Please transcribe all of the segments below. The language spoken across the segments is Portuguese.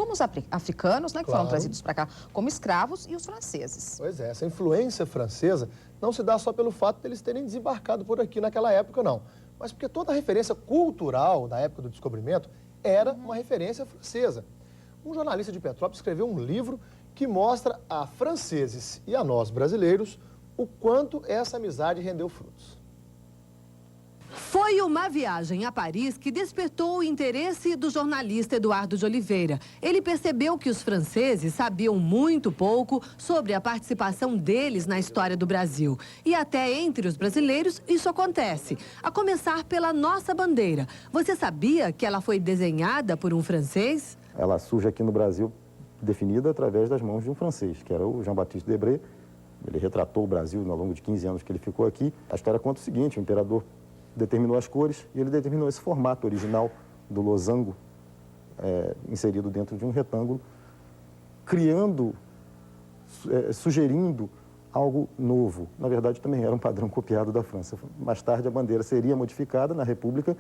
como os africanos, né, que foram trazidos para cá como escravos, e os franceses. Pois é, essa influência francesa não se dá só pelo fato de eles terem desembarcado por aqui naquela época, não. Mas porque toda a referência cultural da época do descobrimento era uma referência francesa. Um jornalista de Petrópolis escreveu um livro que mostra a franceses e a nós brasileiros o quanto essa amizade rendeu frutos. Foi uma viagem a Paris que despertou o interesse do jornalista Eduardo de Oliveira. Ele percebeu que os franceses sabiam muito pouco sobre a participação deles na história do Brasil. E até entre os brasileiros isso acontece. A começar pela nossa bandeira. Você sabia que ela foi desenhada por um francês? Ela surge aqui no Brasil definida através das mãos de um francês, que era o Jean-Baptiste Debré. Ele retratou o Brasil ao longo de 15 anos que ele ficou aqui. A história conta o seguinte: o imperador determinou as cores e ele determinou esse formato original do losango inserido dentro de um retângulo, criando, sugerindo algo novo. Na verdade, também era um padrão copiado da França. Mais tarde, a bandeira seria modificada na República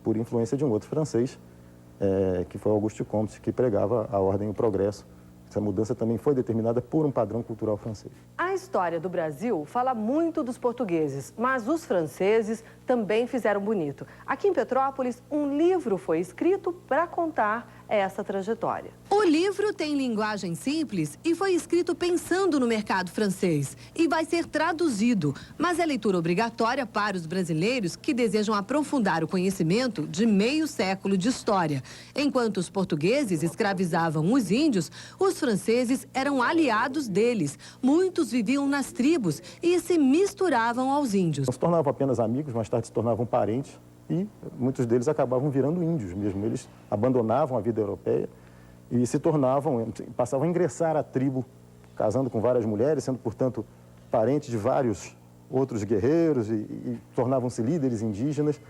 por influência de um outro francês, que foi Auguste Comte, que pregava a ordem e o progresso. Essa mudança também foi determinada por um padrão cultural francês. A história do Brasil fala muito dos portugueses, mas os franceses também fizeram bonito. Aqui em Petrópolis, um livro foi escrito para contar essa trajetória. O livro tem linguagem simples e foi escrito pensando no mercado francês e vai ser traduzido, mas é leitura obrigatória para os brasileiros que desejam aprofundar o conhecimento de meio século de história. Enquanto os portugueses escravizavam os índios, os franceses eram aliados deles. Muitos viviam nas tribos e se misturavam aos índios. Não se tornavam apenas amigos, mais tarde se tornavam parentes. E muitos deles acabavam virando índios mesmo. Eles abandonavam a vida europeia e se tornavam, passavam a ingressar à tribo, casando com várias mulheres, sendo, portanto, parentes de vários outros guerreiros e tornavam-se líderes indígenas.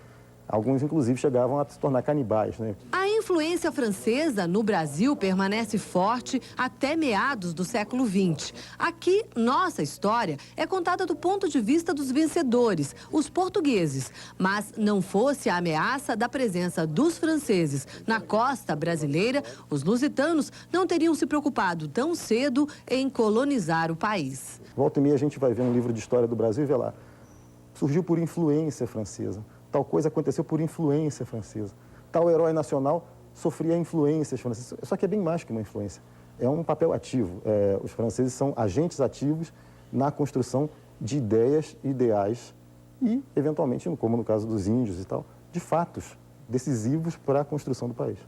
Alguns, inclusive, chegavam a se tornar canibais, né? A influência francesa no Brasil permanece forte até meados do século XX. Aqui, nossa história é contada do ponto de vista dos vencedores, os portugueses. Mas não fosse a ameaça da presença dos franceses na costa brasileira, os lusitanos não teriam se preocupado tão cedo em colonizar o país. Volta e meia a gente vai ver um livro de história do Brasil e vê lá. Surgiu por influência francesa. Tal coisa aconteceu por influência francesa. Tal herói nacional sofria influências francesas. Só que é bem mais que uma influência. É um papel ativo. Os franceses são agentes ativos na construção de ideias, ideais e, eventualmente, como no caso dos índios e tal, de fatos decisivos para a construção do país.